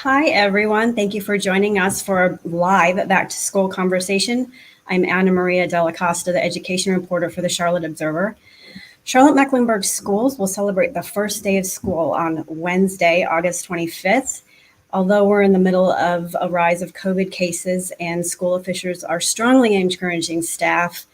Hi, everyone. Thank you for joining us for a live back to school conversation. I'm Anna Maria Della Costa, the education reporter for the Charlotte Observer. Charlotte-Mecklenburg Schools will celebrate the first day of school on Wednesday, August 25th. Although we're in the middle of a rise of COVID cases and school officials are strongly encouraging staff,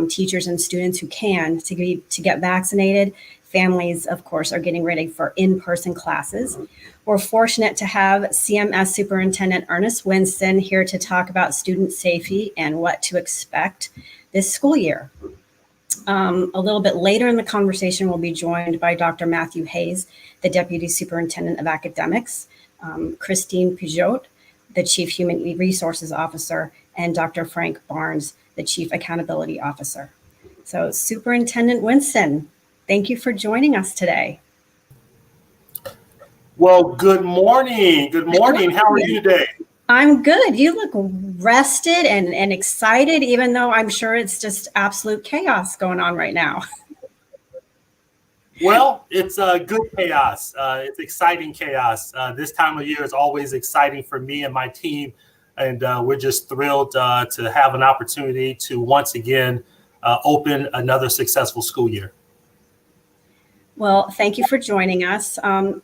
teachers and students who can to get vaccinated, families, of course, are getting ready for in-person classes. We're fortunate to have CMS Superintendent Earnest Winston here to talk about student safety and what to expect this school year. A little bit later in the conversation, we'll be joined by Dr. Matthew Hayes, the Deputy Superintendent of Academics, Christine PEJOT, the Chief Human Resources Officer, and Dr. Frank Barnes, the Chief Accountability Officer. So Superintendent Winston, thank you for joining us today. Well, good morning. Good morning. How are you today? I'm good. You look rested and excited, even though I'm sure it's just absolute chaos going on right now. Well, it's good chaos. It's exciting chaos. This time of year is always exciting for me and my team. And we're just thrilled to have an opportunity to once again open another successful school year. Well, thank you for joining us.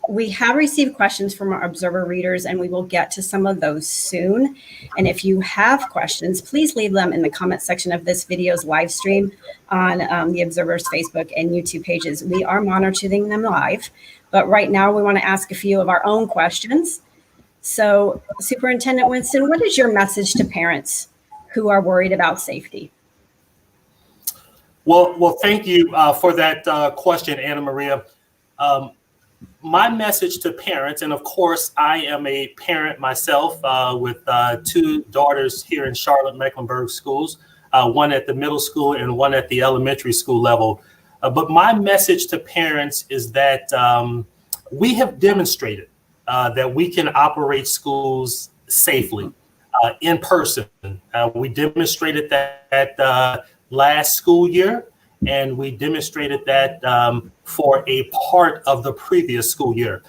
We have received questions from our Observer readers, and we will get to some of those soon. And if you have questions, please leave them in the comment section of this video's live stream on the Observer's Facebook and YouTube pages. We are monitoring them live, but right now we want to ask a few of our own questions. So, Superintendent Winston, what is your message to parents who are worried about safety? Well, thank you for that question, Anna Maria. My message to parents, and of course, I am a parent myself with two daughters here in Charlotte-Mecklenburg Schools, one at the middle school and one at the elementary school level. But my message to parents is that we have demonstrated that we can operate schools safely in person. We demonstrated that last school year, and we demonstrated that for a part of the previous school year.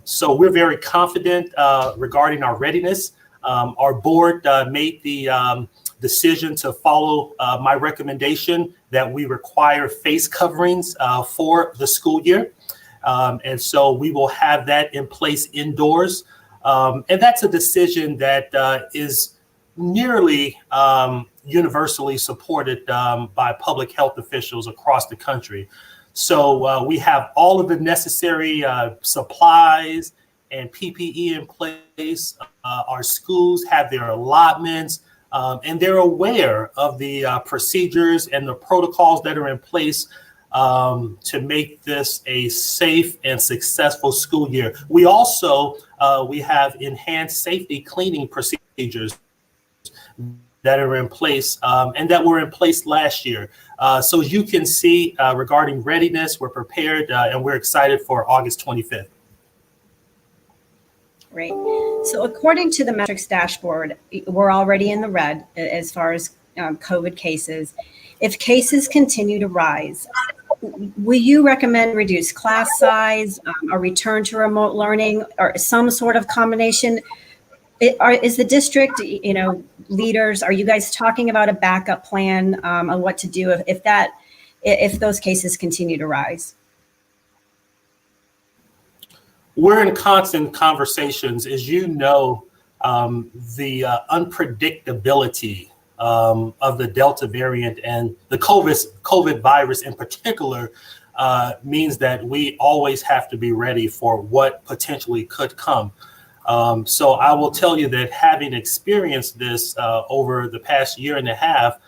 So we're very confident regarding our readiness. Our board made the decision to follow my recommendation that we require face coverings for the school year. And so we will have that in place indoors. And that's a decision that is nearly universally supported by public health officials across the country. So we have all of the necessary supplies and PPE in place. Our schools have their allotments, and they're aware of the procedures and the protocols that are in place to make this a safe and successful school year. We also we have enhanced safety cleaning procedures that are in place and that were in place last year. So as you can see, regarding readiness, we're prepared and we're excited for August 25th. Great. So according to the metrics dashboard, we're already in the red as far as COVID cases. If cases continue to rise, will you recommend reduced class size, a return to remote learning, or some sort of combination? Is the district, leaders, are you guys talking about a backup plan on what to do if those cases continue to rise? We're in constant conversations. As you know, the unpredictability of the Delta variant and the COVID virus in particular means that we always have to be ready for what potentially could come. So I will tell you that having experienced this over the past year and a half,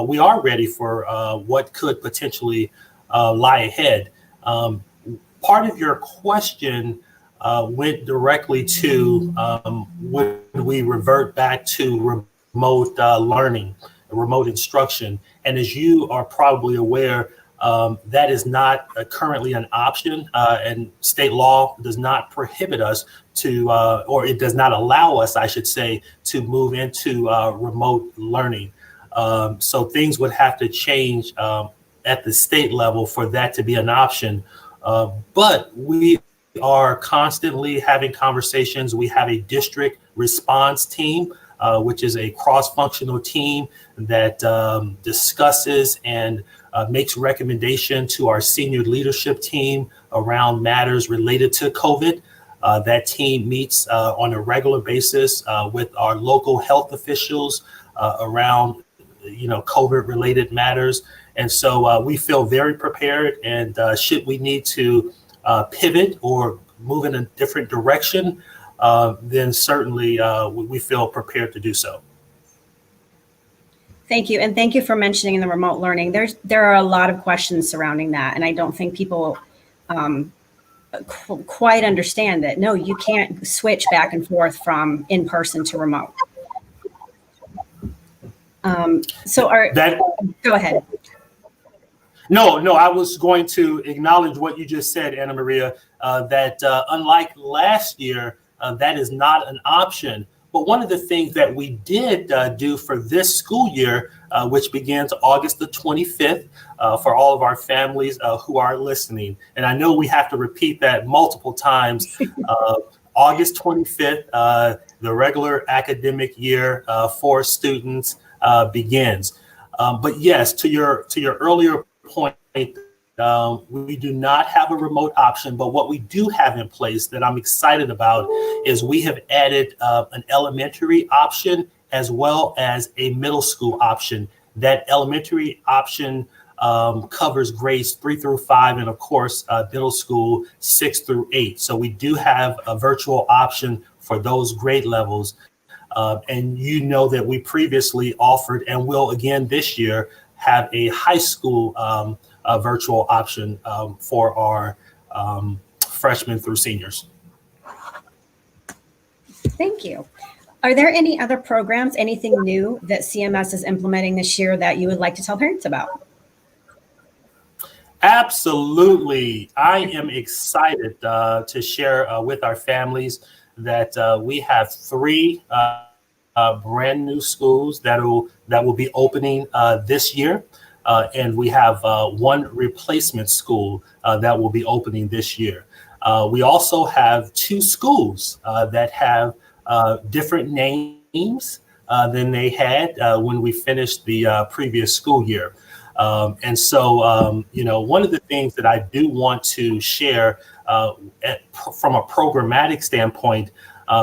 we are ready for what could potentially lie ahead. Part of your question went directly to would we revert back to remote learning, remote instruction. And as you are probably aware, that is not currently an option, and state law does not prohibit us to, or it does not allow us, I should say, to move into remote learning. So things would have to change at the state level for that to be an option. But we are constantly having conversations. We have a district response team, which is a cross-functional team that discusses and makes recommendation to our senior leadership team around matters related to COVID. That team meets on a regular basis with our local health officials around, COVID-related matters. And so we feel very prepared. And should we need to pivot or move in a different direction, then certainly we feel prepared to do so. Thank you. And thank you for mentioning the remote learning. There are a lot of questions surrounding that. And I don't think people quite understand that. No, you can't switch back and forth from in-person to remote. Go ahead. No, I was going to acknowledge what you just said, Anna Maria, that unlike last year, that is not an option. But one of the things that we did do for this school year, which begins August the 25th, for all of our families who are listening, and I know we have to repeat that multiple times, August 25th, the regular academic year for students begins. But yes, to your earlier point, we do not have a remote option, but what we do have in place that I'm excited about is we have added an elementary option as well as a middle school option. That elementary option covers grades 3 through 5, and of course, middle school 6 through 8. So we do have a virtual option for those grade levels. And you know that we previously offered and will again this year have a high school virtual option for our freshmen through seniors. Thank you. Are there any other programs, anything new that CMS is implementing this year that you would like to tell parents about? Absolutely. I am excited to share with our families that we have 3 brand new schools that will be opening this year. And we have 1 replacement school that will be opening this year. We also have 2 schools that have different names than they had when we finished the previous school year. And so, one of the things that I do want to share from a programmatic standpoint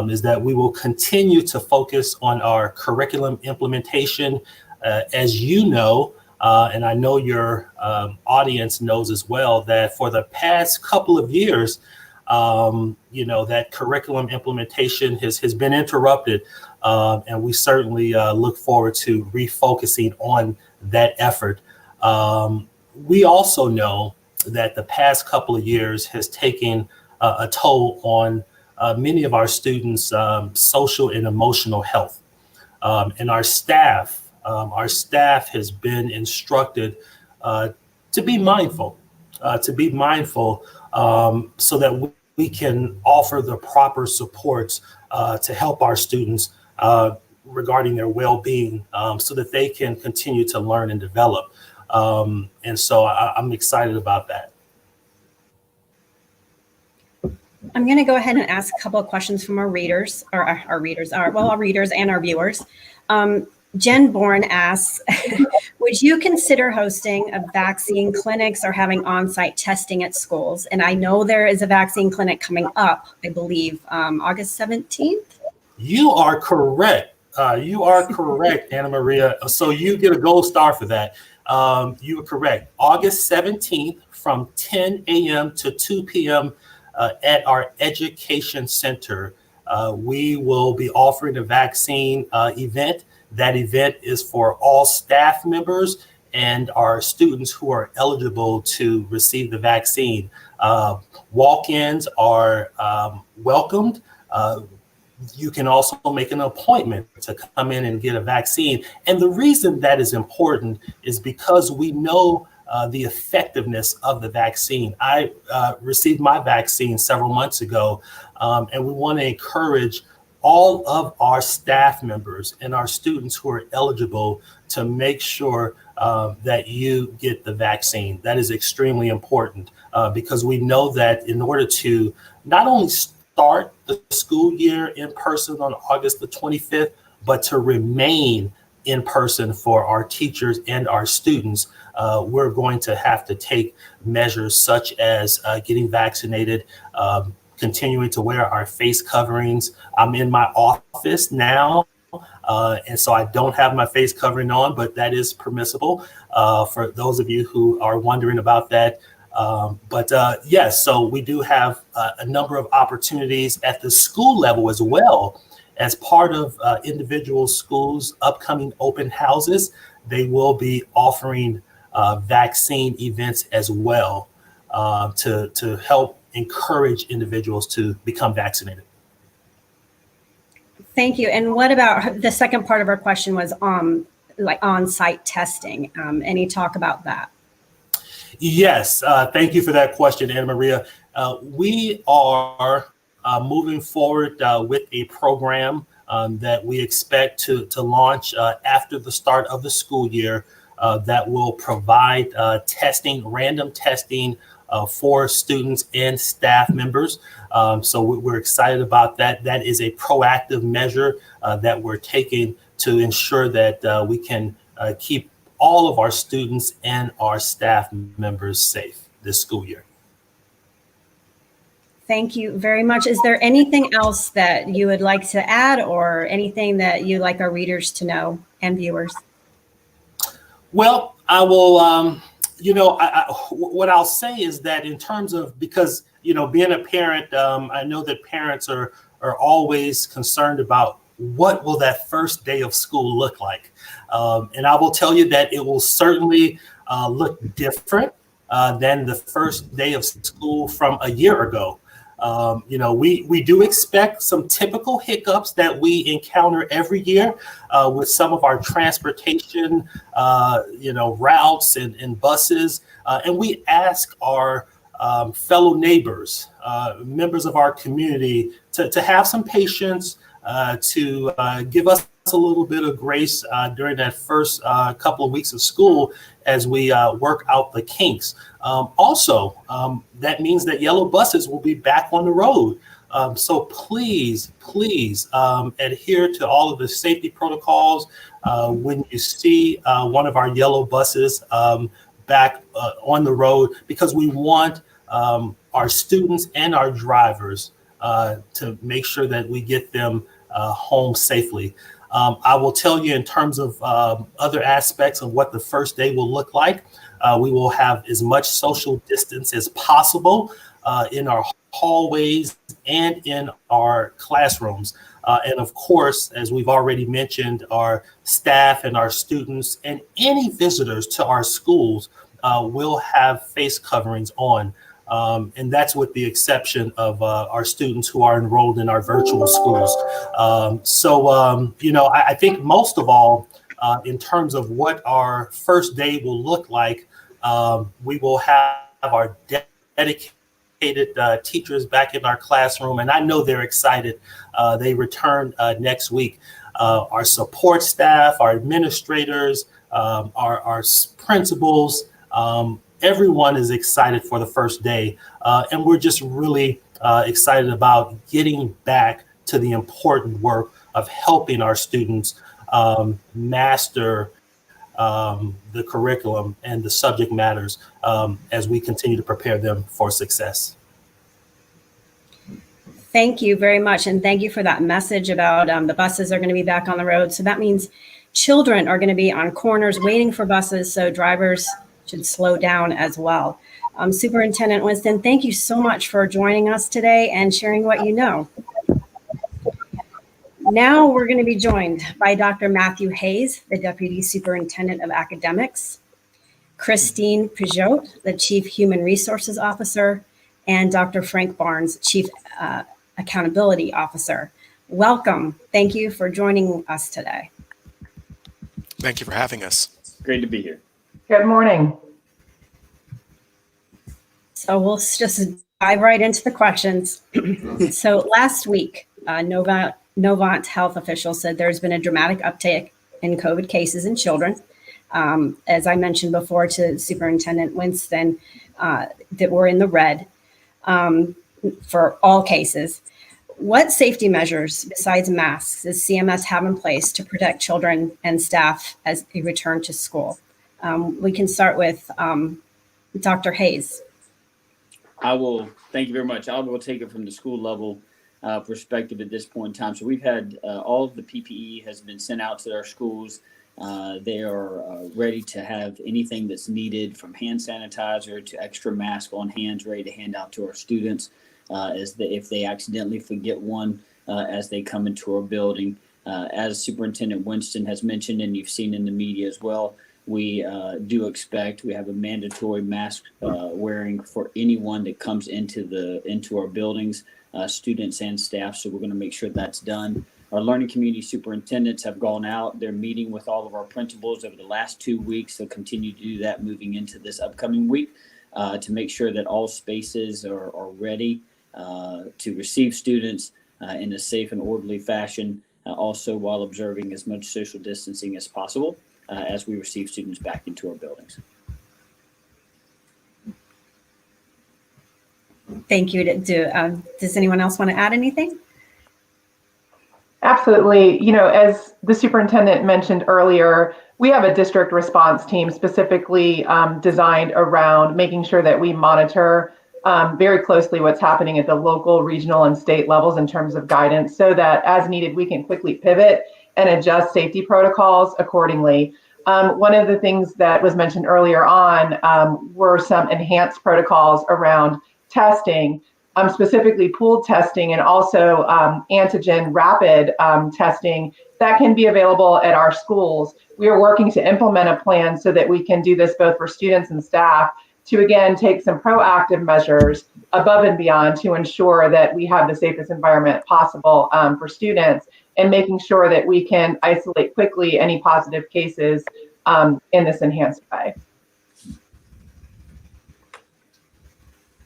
is that we will continue to focus on our curriculum implementation. As you know, and I know your audience knows as well, that for the past couple of years, that curriculum implementation has been interrupted. And we certainly look forward to refocusing on that effort. We also know that the past couple of years has taken a toll on many of our students' social and emotional health. And our staff has been instructed to be mindful, so that we can offer the proper supports to help our students regarding their well-being, so that they can continue to learn and develop. And so I'm excited about that. I'm going to go ahead and ask a couple of questions from our readers, or our readers and our viewers. Jen Bourne asks, would you consider hosting a vaccine clinics or having on-site testing at schools? And I know there is a vaccine clinic coming up, I believe, August 17th. You are correct. Anna Maria. So you get a gold star for that. You are correct. August 17th from 10 a.m. to 2 p.m. At our education center, we will be offering a vaccine event. That event is for all staff members and our students who are eligible to receive the vaccine. Walk-ins are welcomed. You can also make an appointment to come in and get a vaccine. And the reason that is important is because we know the effectiveness of the vaccine. I received my vaccine several months ago, and we want to encourage all of our staff members and our students who are eligible to make sure that you get the vaccine. That is extremely important because we know that in order to not only start the school year in person on August the 25th, but to remain in person for our teachers and our students, we're going to have to take measures such as getting vaccinated, continuing to wear our face coverings. I'm in my office now, and so I don't have my face covering on, but that is permissible for those of you who are wondering about that. Yes, so we do have a number of opportunities at the school level as well. As part of individual schools' upcoming open houses, they will be offering vaccine events as well to help encourage individuals to become vaccinated. Thank you. And what about the second part of our question was like on-site testing? Any talk about that? Yes, thank you for that question, Anna Maria. We are moving forward with a program that we expect to launch after the start of the school year that will provide testing, random testing for students and staff members. So we're excited about that. That is a proactive measure that we're taking to ensure that we can keep all of our students and our staff members safe this school year. Thank you very much. Is there anything else that you would like to add or anything that you'd like our readers to know and viewers? Well, I will, what I'll say is that in terms of, because, being a parent, I know that parents are always concerned about what will that first day of school look like. And I will tell you that it will certainly look different than the first day of school from a year ago. We do expect some typical hiccups that we encounter every year with some of our transportation, routes and buses. And we ask our fellow neighbors, members of our community to have some patience, to give us a little bit of grace during that first couple of weeks of school as we work out the kinks. Also, that means that yellow buses will be back on the road. So please adhere to all of the safety protocols when you see one of our yellow buses back on the road, because we want our students and our drivers to make sure that we get them home safely. I will tell you in terms of other aspects of what the first day will look like. We will have as much social distance as possible in our hallways and in our classrooms. And of course, as we've already mentioned, our staff and our students and any visitors to our schools will have face coverings on. And that's with the exception of our students who are enrolled in our virtual schools. I think most of all, in terms of what our first day will look like, we will have our dedicated teachers back in our classroom, and I know they're excited. They return next week. Our support staff, our administrators, our principals, everyone is excited for the first day. And we're just really excited about getting back to the important work of helping our students master the curriculum and the subject matters as we continue to prepare them for success. Thank you very much. And thank you for that message about the buses are going to be back on the road. So that means children are going to be on corners waiting for buses. So drivers should slow down as well. Superintendent Winston, thank you so much for joining us today and sharing what you know. Now we're going to be joined by Dr. Matthew Hayes, the Deputy Superintendent of Academics, Christine PEJOT, the Chief Human Resources Officer, and Dr. Frank Barnes, Chief Accountability Officer. Welcome. Thank you for joining us today. Thank you for having us. Great to be here. Good morning. So we'll just dive right into the questions. So last week, Novant health officials said there's been a dramatic uptick in COVID cases in children. As I mentioned before to Superintendent Winston, that we're in the red for all cases. What safety measures besides masks does CMS have in place to protect children and staff as they return to school? We can start with Dr. Hayes. Thank you very much. I will take it from the school level perspective at this point in time. So we've had all of the PPE has been sent out to our schools. They are ready to have anything that's needed, from hand sanitizer to extra mask on hands, ready to hand out to our students if they accidentally forget one as they come into our building. As Superintendent Winston has mentioned, and you've seen in the media as well, we do expect we have a mandatory mask wearing for anyone that comes into our buildings, students and staff. So we're going to make sure that's done. Our learning community superintendents have gone out. They're meeting with all of our principals over the last 2 weeks. They'll continue to do that moving into this upcoming week to make sure that all spaces are ready to receive students in a safe and orderly fashion, also while observing as much social distancing as possible as we receive students back into our buildings. Thank you. Does anyone else want to add anything? Absolutely. You know, as the superintendent mentioned earlier, we have a district response team specifically designed around making sure that we monitor very closely what's happening at the local, regional, and state levels in terms of guidance, so that as needed, we can quickly pivot and adjust safety protocols accordingly. One of the things that was mentioned earlier on were some enhanced protocols around testing, specifically pooled testing, and also antigen rapid testing that can be available at our schools. We are working to implement a plan so that we can do this both for students and staff to, again, take some proactive measures above and beyond to ensure that we have the safest environment possible for students, and making sure that we can isolate quickly any positive cases in this enhanced way.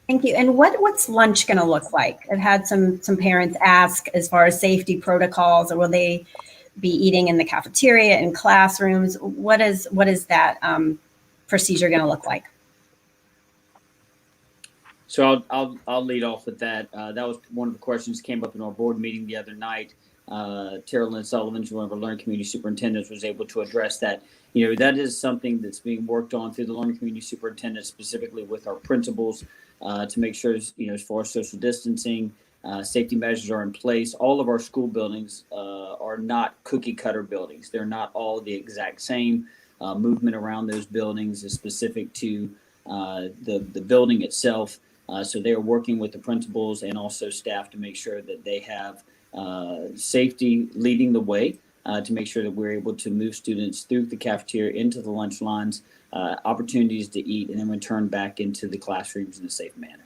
Thank you. And what's lunch going to look like? I've had some parents ask as far as safety protocols, or will they be eating in the cafeteria, in classrooms? What is that procedure going to look like? So I'll lead off with that. That was one of the questions that came up in our board meeting the other night. Tara Lynn Sullivan, one of our learning community superintendents, was able to address that. You know, that is something that's being worked on through the learning community superintendent, specifically with our principals, to make sure, you know, as far as social distancing, safety measures are in place. All of our school buildings are not cookie cutter buildings. They're not all the exact same. Movement around those buildings is specific to the building itself. So they are working with the principals and also staff to make sure that they have safety leading the way, to make sure that we're able to move students through the cafeteria into the lunch lines, opportunities to eat, and then return back into the classrooms in a safe manner.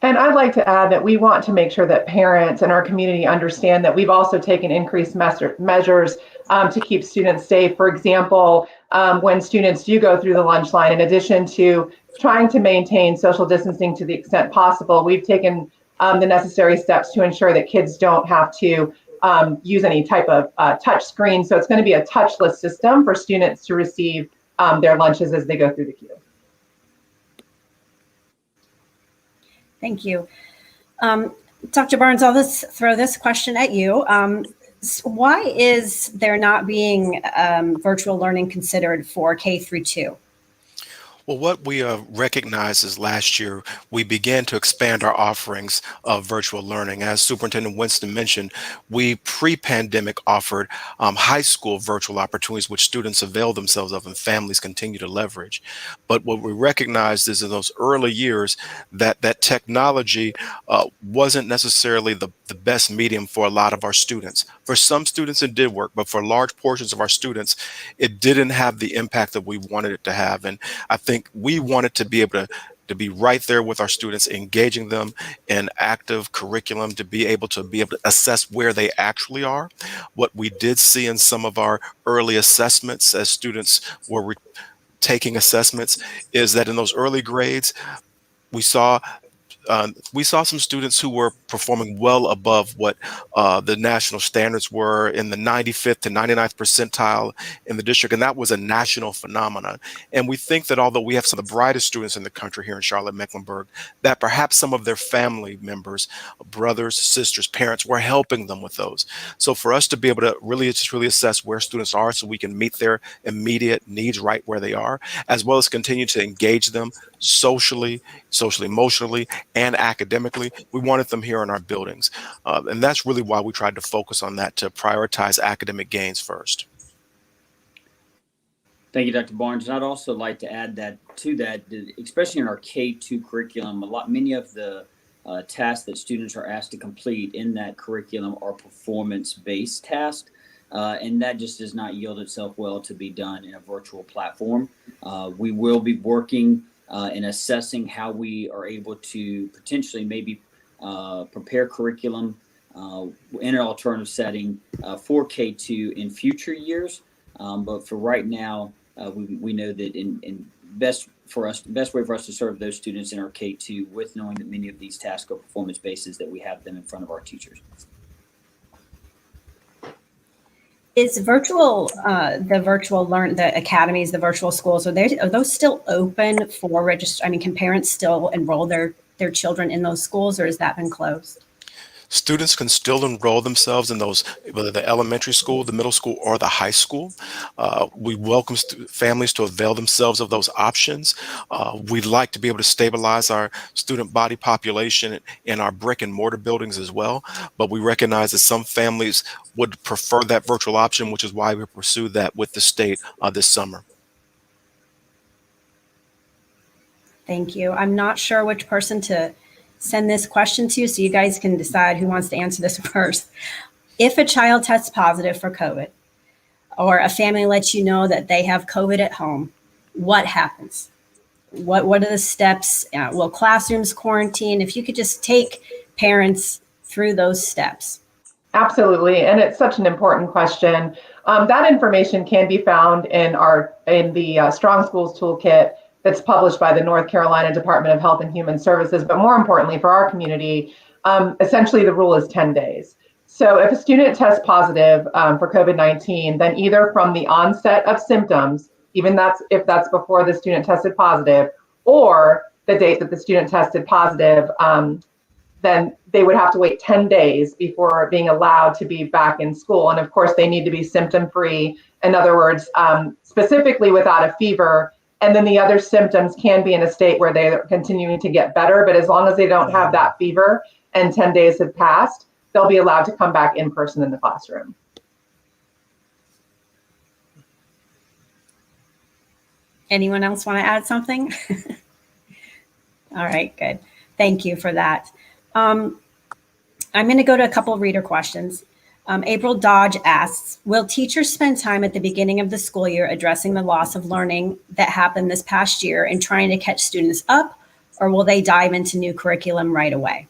And I'd like to add that we want to make sure that parents and our community understand that we've also taken increased measures to keep students safe. For example, when students do go through the lunch line, in addition to trying to maintain social distancing to the extent possible, we've taken the necessary steps to ensure that kids don't have to use any type of touch screen. So it's going to be a touchless system for students to receive their lunches as they go through the queue. Thank you. Dr. Barnes, I'll throw this question at you. Why is there not being virtual learning considered for K through 2? Well, what we recognized is last year, we began to expand our offerings of virtual learning. As Superintendent Winston mentioned, we pre-pandemic offered high school virtual opportunities, which students avail themselves of and families continue to leverage. But what we recognized is in those early years that technology wasn't necessarily the best medium for a lot of our students. For some students, it did work, but for large portions of our students, it didn't have the impact that we wanted it to have. And I think we wanted to be able to be right there with our students, engaging them in active curriculum, to be able to assess where they actually are. What we did see in some of our early assessments as students were taking assessments is that in those early grades, we saw we saw some students who were performing well above what the national standards were in the 95th to 99th percentile in the district, and that was a national phenomenon. And we think that although we have some of the brightest students in the country here in Charlotte-Mecklenburg, that perhaps some of their family members, brothers, sisters, parents, were helping them with those. So for us to be able to really assess where students are so we can meet their immediate needs right where they are, as well as continue to engage them socially, emotionally, and academically, we wanted them here in our buildings. And that's really why we tried to focus on that, to prioritize academic gains first. Thank you, Dr. Barnes. And I'd also like to add that especially in our K-2 curriculum, many of the tasks that students are asked to complete in that curriculum are performance-based tasks. And that just does not yield itself well to be done in a virtual platform. We will be working and assessing how we are able to potentially maybe prepare curriculum in an alternative setting for K-2 in future years. But for right now, we know that best way for us to serve those students in our K-2 with knowing that many of these tasks are performance basis, that we have them in front of our teachers. Is virtual, the academies, the virtual schools, are those still open for register? I mean, can parents still enroll their children in those schools, or has that been closed? Students can still enroll themselves in those, whether the elementary school, the middle school, or the high school. We welcome families to avail themselves of those options. We'd like to be able to stabilize our student body population in our brick and mortar buildings as well, but we recognize that some families would prefer that virtual option, which is why we pursue that with the state this summer. Thank you. I'm not sure which person to send this question to, so you guys can decide who wants to answer this first. If a child tests positive for COVID, or a family lets you know that they have COVID at home, what happens? What are the steps? Will classrooms quarantine? If you could just take parents through those steps. Absolutely, and it's such an important question. That information can be found in the Strong Schools Toolkit that's published by the North Carolina Department of Health and Human Services. But more importantly for our community, essentially the rule is 10 days. So if a student tests positive for COVID-19, then either from the onset of symptoms, if that's before the student tested positive, or the date that the student tested positive, then they would have to wait 10 days before being allowed to be back in school. And of course, they need to be symptom-free. In other words, specifically without a fever. And then the other symptoms can be in a state where they're continuing to get better, but as long as they don't have that fever and 10 days have passed, they'll be allowed to come back in person in the classroom. Anyone else want to add something? All right, good. Thank you for that. I'm going to go to a couple of reader questions. April Dodge asks, will teachers spend time at the beginning of the school year addressing the loss of learning that happened this past year and trying to catch students up, or will they dive into new curriculum right away?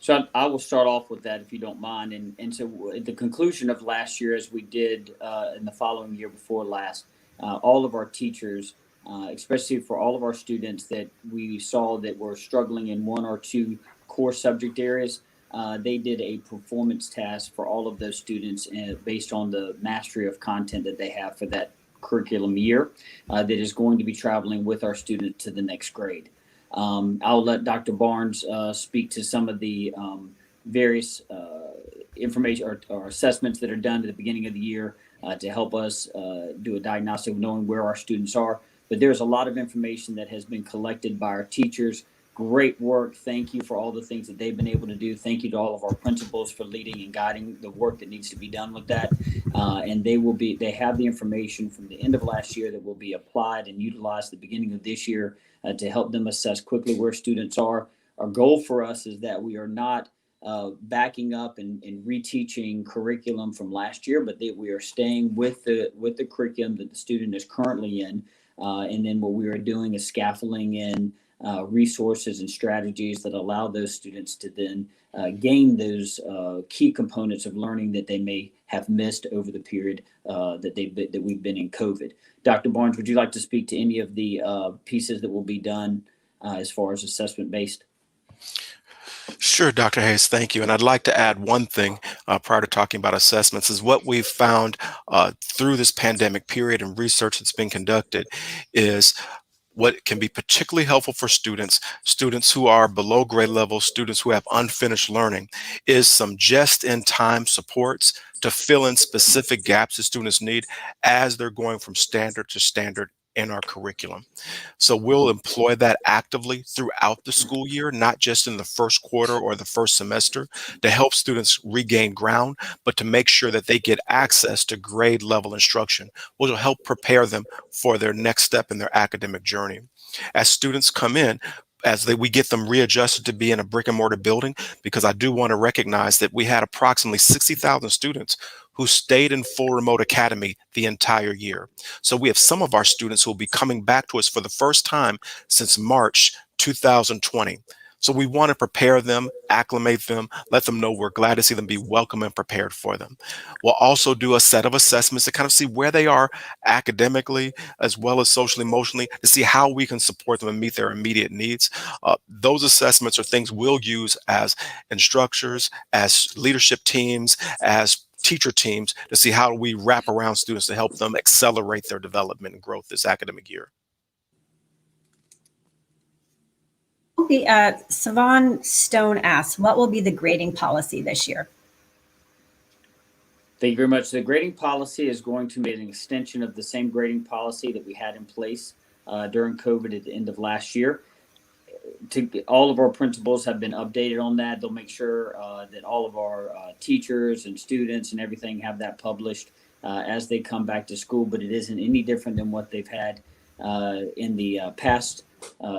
So I will start off with that if you don't mind. And so at the conclusion of last year, as we did in the following year before last, all of our teachers, especially for all of our students that we saw that were struggling in one or two core subject areas, they did a performance task for all of those students based on the mastery of content that they have for that curriculum year that is going to be traveling with our students to the next grade. I'll let Dr. Barnes speak to some of the various information or assessments that are done at the beginning of the year to help us do a diagnostic of knowing where our students are. But there's a lot of information that has been collected by our teachers. Great work. Thank you for all the things that they've been able to do. Thank you to all of our principals for leading and guiding the work that needs to be done with that. And they have the information from the end of last year that will be applied and utilized at the beginning of this year to help them assess quickly where students are. Our goal for us is that we are not backing up and reteaching curriculum from last year, but that we are staying with the curriculum that the student is currently in. And then what we are doing is scaffolding in resources and strategies that allow those students to then gain those key components of learning that they may have missed over the period that we've been in COVID. Dr. Barnes, would you like to speak to any of the pieces that will be done as far as assessment based. Sure, Dr. Hayes, thank you. And I'd like to add one thing prior to talking about assessments is what we've found through this pandemic period and research that's been conducted is what can be particularly helpful for students who are below grade level, students who have unfinished learning, is some just-in-time supports to fill in specific gaps that students need as they're going from standard to standard in our curriculum. So we'll employ that actively throughout the school year, not just in the first quarter or the first semester, to help students regain ground, but to make sure that they get access to grade level instruction, which will help prepare them for their next step in their academic journey. As students come in, we get them readjusted to be in a brick and mortar building, because I do want to recognize that we had approximately 60,000 students who stayed in full remote academy the entire year. So we have some of our students who will be coming back to us for the first time since March 2020. So we want to prepare them, acclimate them, let them know we're glad to see them, be welcome and prepared for them. We'll also do a set of assessments to kind of see where they are academically as well as socially, emotionally, to see how we can support them and meet their immediate needs. Those assessments are things we'll use as instructors, as leadership teams, as teacher teams, to see how we wrap around students to help them accelerate their development and growth this academic year. Okay, Savon Stone asks, what will be the grading policy this year? Thank you very much. The grading policy is going to be an extension of the same grading policy that we had in place during COVID at the end of last year. All of our principals have been updated on that. They'll make sure that all of our teachers and students and everything have that published as they come back to school, but it isn't any different than what they've had in the past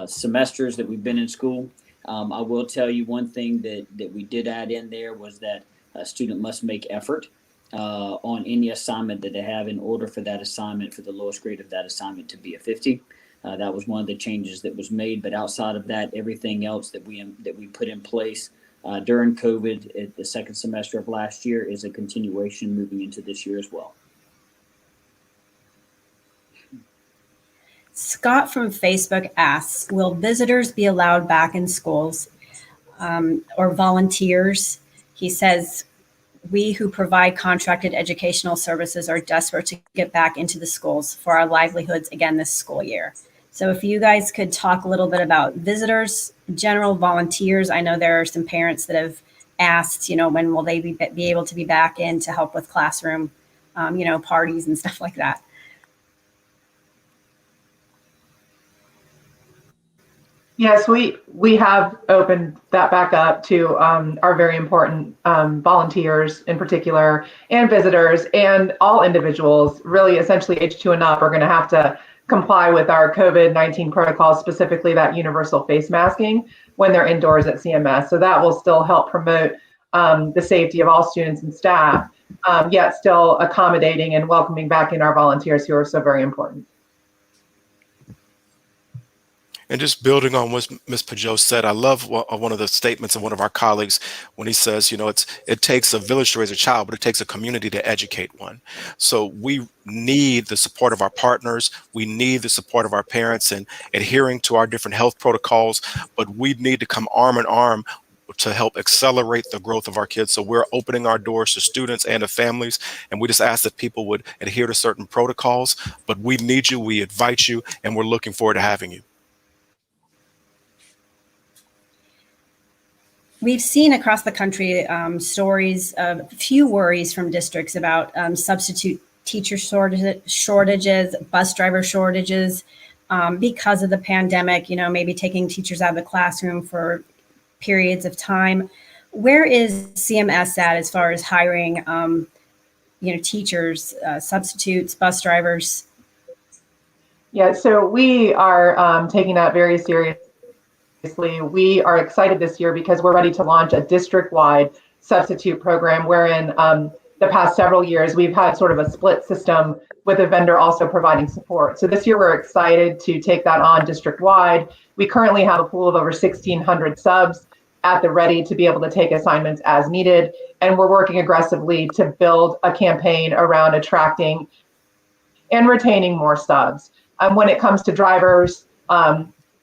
semesters that we've been in school. I will tell you one thing that we did add in there was that a student must make effort on any assignment that they have in order for that assignment, for the lowest grade of that assignment to be a 50. That was one of the changes that was made, but outside of that, everything else that we put in place during COVID at the second semester of last year is a continuation moving into this year as well. Scott from Facebook asks, will visitors be allowed back in schools or volunteers? He says, we who provide contracted educational services are desperate to get back into the schools for our livelihoods again this school year. So if you guys could talk a little bit about visitors, general volunteers. I know there are some parents that have asked, when will they be able to be back in to help with classroom, parties and stuff like that. Yes, we have opened that back up to our very important volunteers in particular, and visitors, and all individuals. Really, essentially, age 2 and up are going to have to comply with our COVID-19 protocols, specifically that universal face masking when they're indoors at CMS. So that will still help promote the safety of all students and staff, yet still accommodating and welcoming back in our volunteers who are so very important. And just building on what Ms. PEJOT said, I love one of the statements of one of our colleagues when he says, it takes a village to raise a child, but it takes a community to educate one. So we need the support of our partners. We need the support of our parents in adhering to our different health protocols, but we need to come arm in arm to help accelerate the growth of our kids. So we're opening our doors to students and to families, and we just ask that people would adhere to certain protocols, but we need you, we invite you, and we're looking forward to having you. We've seen across the country stories of a few worries from districts about substitute teacher shortages, bus driver shortages because of the pandemic, maybe taking teachers out of the classroom for periods of time. Where is CMS at as far as hiring, teachers, substitutes, bus drivers? Yeah, so we are taking that very seriously. We are excited this year because we're ready to launch a district-wide substitute program wherein the past several years we've had sort of a split system with a vendor also providing support. So this year we're excited to take that on district-wide. We currently have a pool of over 1,600 subs at the ready to be able to take assignments as needed. And we're working aggressively to build a campaign around attracting and retaining more subs. When it comes to drivers,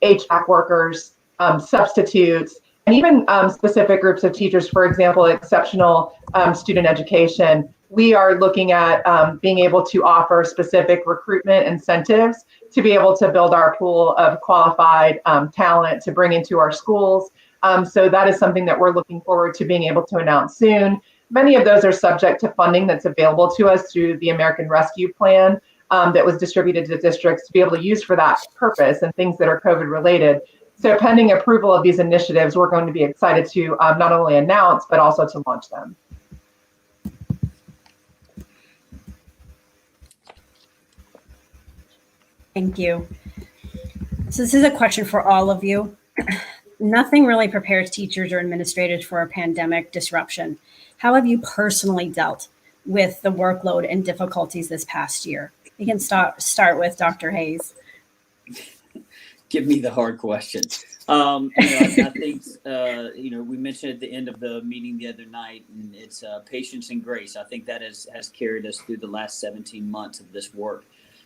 HVAC workers, substitutes, and even specific groups of teachers, for example, exceptional student education. We are looking at being able to offer specific recruitment incentives to be able to build our pool of qualified talent to bring into our schools. So that is something that we're looking forward to being able to announce soon. Many of those are subject to funding that's available to us through the American Rescue Plan that was distributed to districts to be able to use for that purpose and things that are COVID related. So pending approval of these initiatives, we're going to be excited to not only announce, but also to launch them. Thank you. So this is a question for all of you. Nothing really prepares teachers or administrators for a pandemic disruption. How have you personally dealt with the workload and difficulties this past year? We can start with Dr. Hayes. Give me the hard question. I think, we mentioned at the end of the meeting the other night, and it's patience and grace. I think that has carried us through the last 17 months of this work.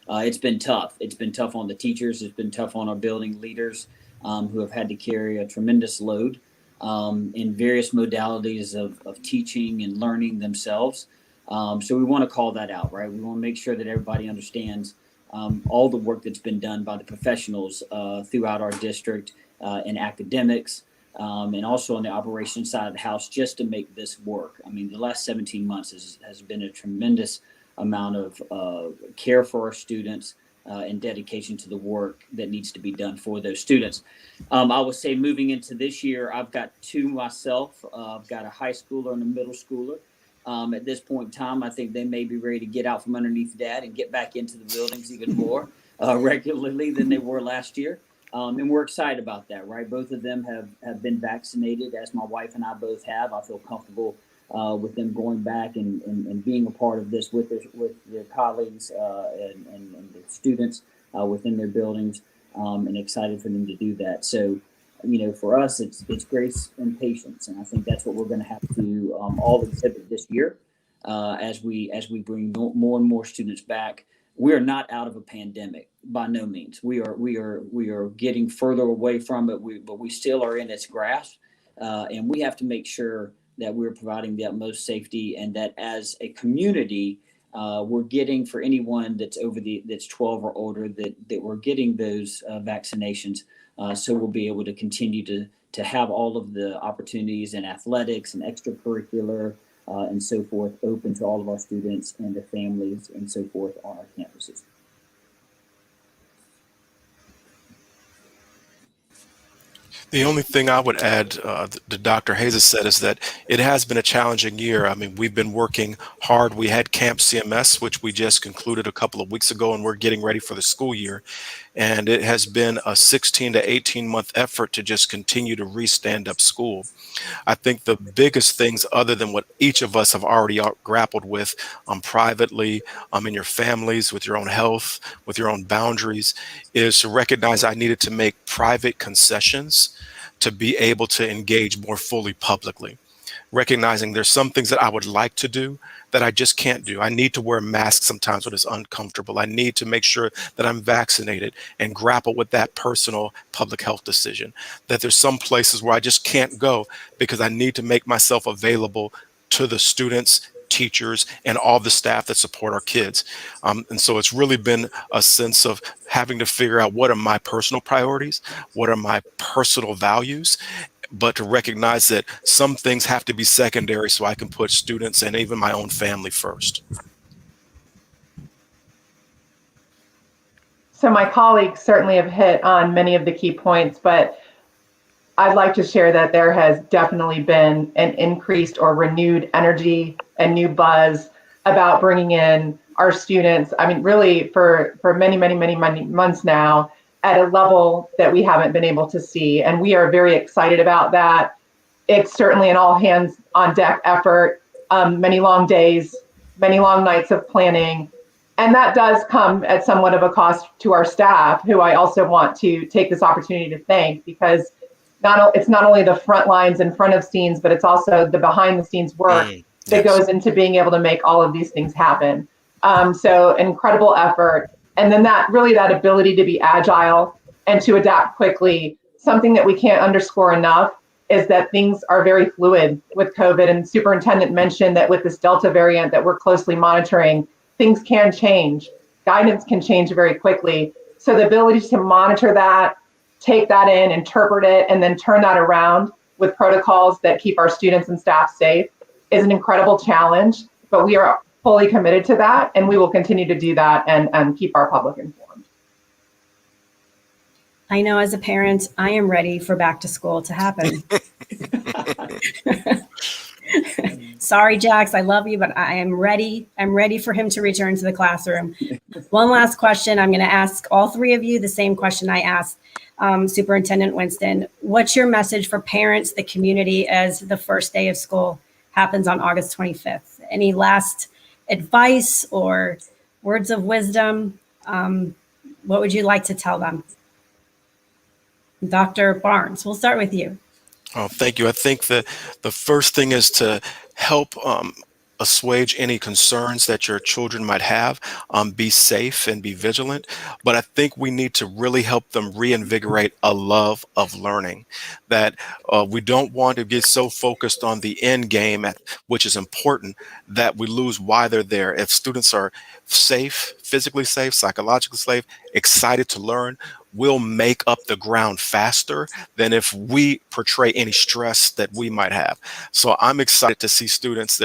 It's been tough. It's been tough on the teachers. It's been tough on our building leaders who have had to carry a tremendous load in various modalities of teaching and learning themselves. So we want to call that out, right? We want to make sure that everybody understands all the work that's been done by the professionals throughout our district in academics and also on the operations side of the house just to make this work. I mean, the last 17 months has been a tremendous amount of care for our students and dedication to the work that needs to be done for those students. I would say moving into this year, I've got two myself. I've got a high schooler and a middle schooler. At this point in time, I think they may be ready to get out from underneath dad and get back into the buildings even more regularly than they were last year. And we're excited about that, right? Both of them have been vaccinated, as my wife and I both have. I feel comfortable with them going back and being a part of this with their colleagues and the students within their buildings, and excited for them to do that. So, for us, it's grace and patience, and I think that's what we're going to have to all exhibit this year as we bring more and more students back. We are not out of a pandemic by no means. We are getting further away from it, but we still are in its grasp, and we have to make sure that we're providing the utmost safety, and that as a community, we're getting, for anyone that's that's 12 or older, that we're getting those vaccinations. So we'll be able to continue to have all of the opportunities in athletics and extracurricular and so forth open to all of our students and their families and so forth on our campuses. The only thing I would add to Dr. Hayes has said is that it has been a challenging year. I mean, we've been working hard. We had Camp CMS, which we just concluded a couple of weeks ago, and we're getting ready for the school year. And it has been a 16 to 18 month effort to just continue to re-stand up school. I think the biggest things, other than what each of us have already grappled with privately, in your families, with your own health, with your own boundaries, is to recognize I needed to make private concessions to be able to engage more fully publicly. Recognizing there's some things that I would like to do that I just can't do. I need to wear a mask sometimes when it's uncomfortable. I need to make sure that I'm vaccinated and grapple with that personal public health decision. That there's some places where I just can't go because I need to make myself available to the students, teachers, and all the staff that support our kids. And so it's really been a sense of having to figure out what are my personal priorities, what are my personal values, but to recognize that some things have to be secondary so I can put students and even my own family first. So my colleagues certainly have hit on many of the key points, but I'd like to share that there has definitely been an increased or renewed energy and new buzz about bringing in our students. I mean, really for many months now, at a level that we haven't been able to see. And we are very excited about that. It's certainly an all hands on deck effort, many long days, many long nights of planning. And that does come at somewhat of a cost to our staff, who I also want to take this opportunity to thank, because it's not only the front lines in front of scenes, but it's also the behind the scenes work that goes into being able to make all of these things happen. So incredible effort. And then that ability to be agile and to adapt quickly. Something that we can't underscore enough is that things are very fluid with COVID, and superintendent mentioned that with this Delta variant that we're closely monitoring, things can change. Guidance can change very quickly. So the ability to monitor that, take that in, interpret it, and then turn that around with protocols that keep our students and staff safe is an incredible challenge, but we are fully committed to that, and we will continue to do that and keep our public informed. I know as a parent, I am ready for back to school to happen. Sorry, Jax, I love you, but I am ready. I'm ready for him to return to the classroom. One last question. I'm going to ask all three of you the same question I asked Superintendent Winston. What's your message for parents, the community, as the first day of school happens on August 25th? Any last advice or words of wisdom? What would you like to tell them? Dr. Barnes, we'll start with you. Oh, thank you. I think that the first thing is to help assuage any concerns that your children might have. Be safe and be vigilant. But I think we need to really help them reinvigorate a love of learning. That we don't want to get so focused on the end game, which is important, that we lose why they're there. If students are safe, physically safe, psychologically safe, excited to learn, we'll make up the ground faster than if we portray any stress that we might have. So I'm excited to see students.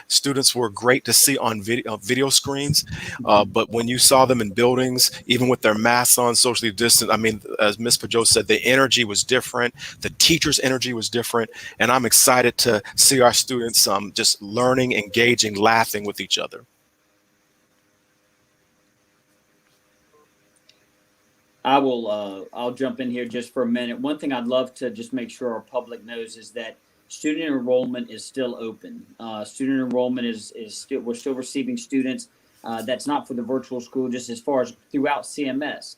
Students were great to see on video screens, but when you saw them in buildings, even with their masks on, socially distant, I mean, as Ms. PEJOT said, the energy was different. The teacher's energy was different. And I'm excited to see our students just learning, engaging, laughing with each other. I'll jump in here just for a minute. One thing I'd love to just make sure our public knows is that student enrollment is still open. Student enrollment is still, we're still receiving students. That's not for the virtual school, just as far as throughout CMS.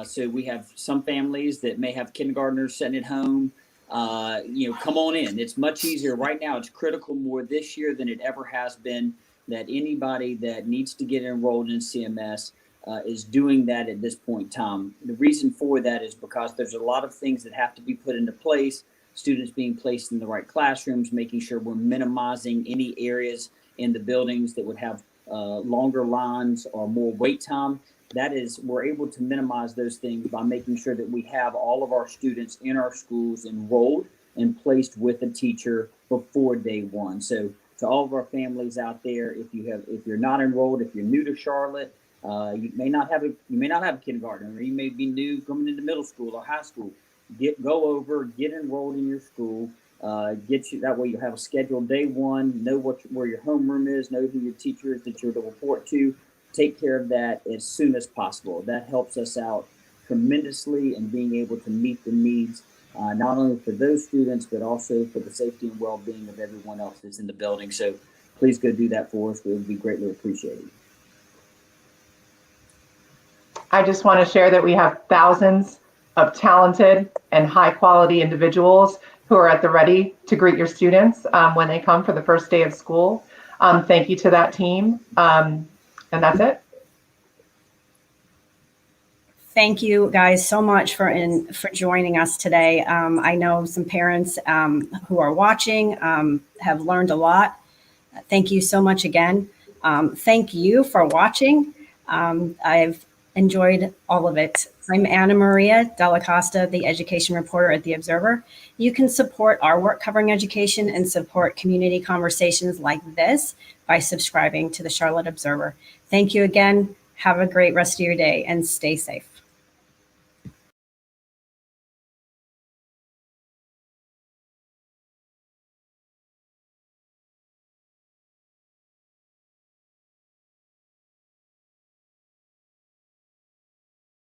So we have some families that may have kindergartners sitting at home. Come on in. It's much easier right now. It's critical more this year than it ever has been that anybody that needs to get enrolled in CMS is doing that at this point in time. The reason for that is because there's a lot of things that have to be put into place, students being placed in the right classrooms, making sure we're minimizing any areas in the buildings that would have longer lines or more wait time. That is, we're able to minimize those things by making sure that we have all of our students in our schools enrolled and placed with a teacher before day one. So to all of our families out there, if you're not enrolled, if you're new to Charlotte, you may not have a kindergarten, or you may be new coming into middle school or high school. Go over, get enrolled in your school. That way you have a scheduled day one, know where your homeroom is, know who your teacher is that you're to report to. Take care of that as soon as possible. That helps us out tremendously in being able to meet the needs, not only for those students, but also for the safety and well-being of everyone else that's in the building. So please go do that for us. It would be greatly appreciated. I just want to share that we have thousands of talented and high quality individuals who are at the ready to greet your students when they come for the first day of school. Thank you to that team. And that's it. Thank you guys so much for joining us today. I know some parents who are watching have learned a lot. Thank you so much again. Thank you for watching. I've enjoyed all of it. I'm Anna Maria Della Costa, the education reporter at The Observer. You can support our work covering education and support community conversations like this by subscribing to the Charlotte Observer. Thank you again. Have a great rest of your day and stay safe.